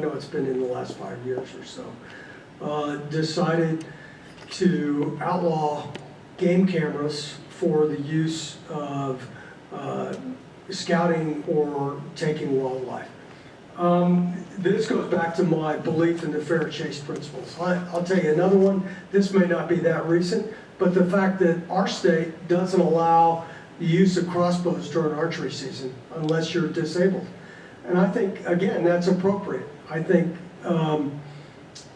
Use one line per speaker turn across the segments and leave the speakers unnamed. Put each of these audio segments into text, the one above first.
know it's been in the last 5 years or so, decided to outlaw game cameras for the use of scouting or taking wildlife. This goes back to my belief in the fair chase principles. I'll tell you another one. This may not be that recent, but the fact that our state doesn't allow the use of crossbows during archery season unless you're disabled. And I think, again, that's appropriate. I think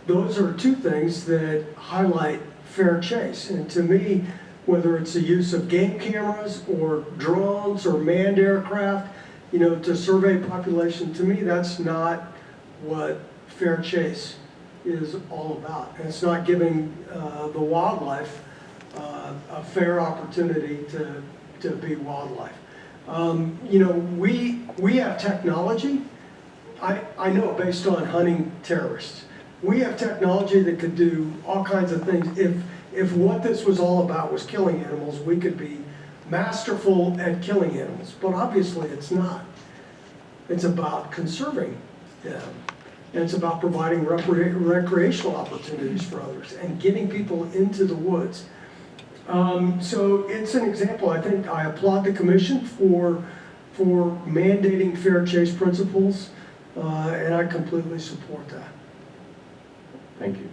those are two things that highlight fair chase. And to me, whether it's the use of game cameras or drones or manned aircraft, you know, to survey population, to me, that's not what fair chase is all about. And it's not giving the wildlife a fair opportunity to be wildlife. You know, we have technology, I know based on hunting terrorists. We have technology that could do all kinds of things. If what this was all about was killing animals, we could be masterful at killing animals, but obviously it's not. It's about conserving them, and it's about providing recreational opportunities for others and getting people into the woods. So it's an example. I think I applaud the commission for mandating fair chase principles, and I completely support that.
Thank you.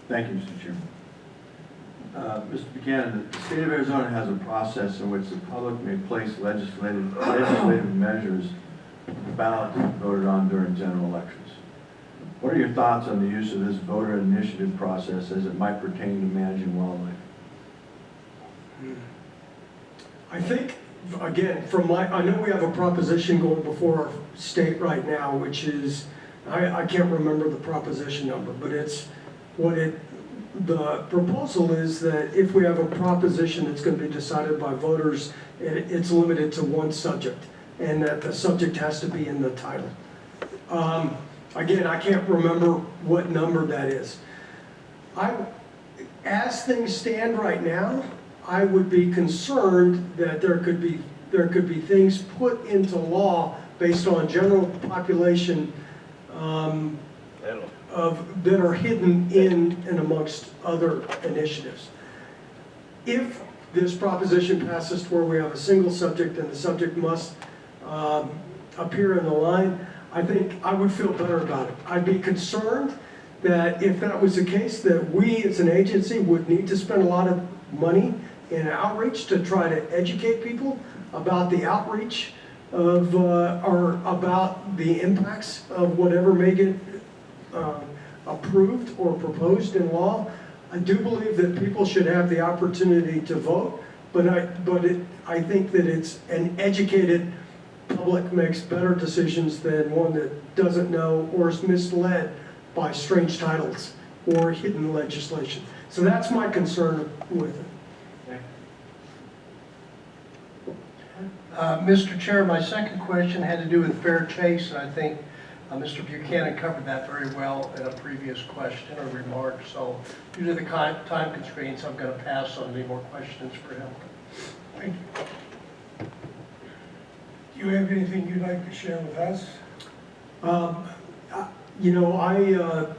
Thank you, Mr. Chairman. Mr. Buchanan, the state of Arizona has a process in which the public may place legislative measures on the ballot to be voted on during general elections. What are your thoughts on the use of this voter initiative process as it might pertain to managing wildlife?
I think, again, I know we have a proposition going before our state right now, which is, I can't remember the proposition number, but it's the proposal is that if we have a proposition that's going to be decided by voters, it's limited to one subject, and that the subject has to be in the title. Again, I can't remember what number that is. As things stand right now, I would be concerned that there could be things put into law based on general population that are hidden in and amongst other initiatives. If this proposition passes to where we have a single subject and the subject must appear in the line, I think I would feel better about it. I'd be concerned that if that was the case, that we as an agency would need to spend a lot of money in outreach to try to educate people about the outreach of, or about the impacts of whatever may get approved or proposed in law. I do believe that people should have the opportunity to vote, but I think that it's an educated public makes better decisions than one that doesn't know or is misled by strange titles or hidden legislation. So that's my concern with it.
Mr. Chair, my second question had to do with fair chase, and I think Mr. Buchanan covered that very well in a previous question or remark. So due to the time constraints, I'm going to pass on any more questions for him.
Thank you. Do you have anything you'd like to share with us?
You know,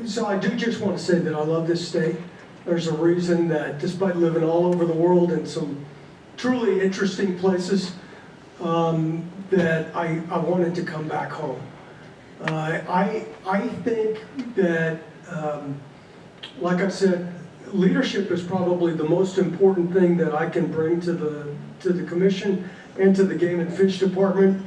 so I do just want to say that I love this state. There's a reason that despite living all over the world in some truly interesting places, that I wanted to come back home. I think that, like I said, leadership is probably the most important thing that I can bring to the commission and to the Game and Fish Department.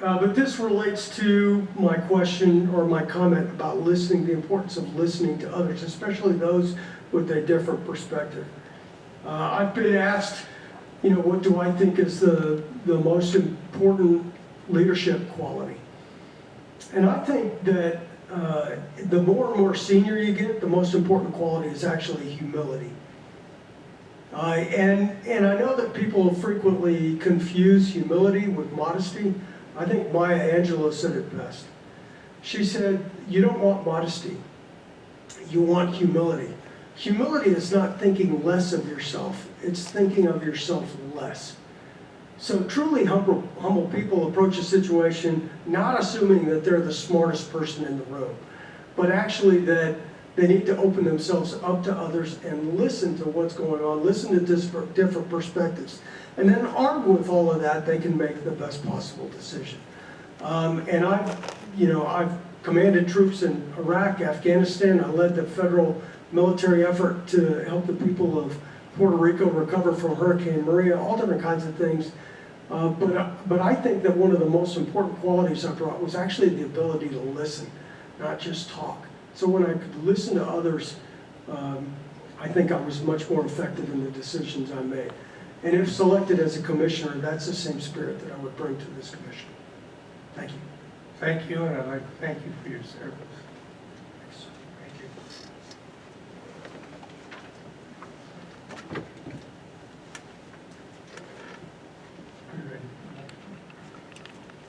But this relates to my question or my comment about listening, the importance of listening to others, especially those with a different perspective. I've been asked, you know, what do I think is the most important leadership quality? And I think that the more and more senior you get, the most important quality is actually humility. And I know that people frequently confuse humility with modesty. I think Maya Angelou said it best. She said, you don't want modesty, you want humility. Humility is not thinking less of yourself, it's thinking of yourself less. So truly humble people approach a situation not assuming that they're the smartest person in the room, but actually that they need to open themselves up to others and listen to what's going on, listen to different perspectives. And then armed with all of that, they can make the best possible decision. And I've commanded troops in Iraq, Afghanistan. I led the federal military effort to help the people of Puerto Rico recover from Hurricane Maria, all different kinds of things. But I think that one of the most important qualities I brought was actually the ability to listen, not just talk. So when I could listen to others, I think I was much more effective in the decisions I made. And if selected as a commissioner, that's the same spirit that I would bring to this commission. Thank you.
Thank you, and I'd like to thank you for your service.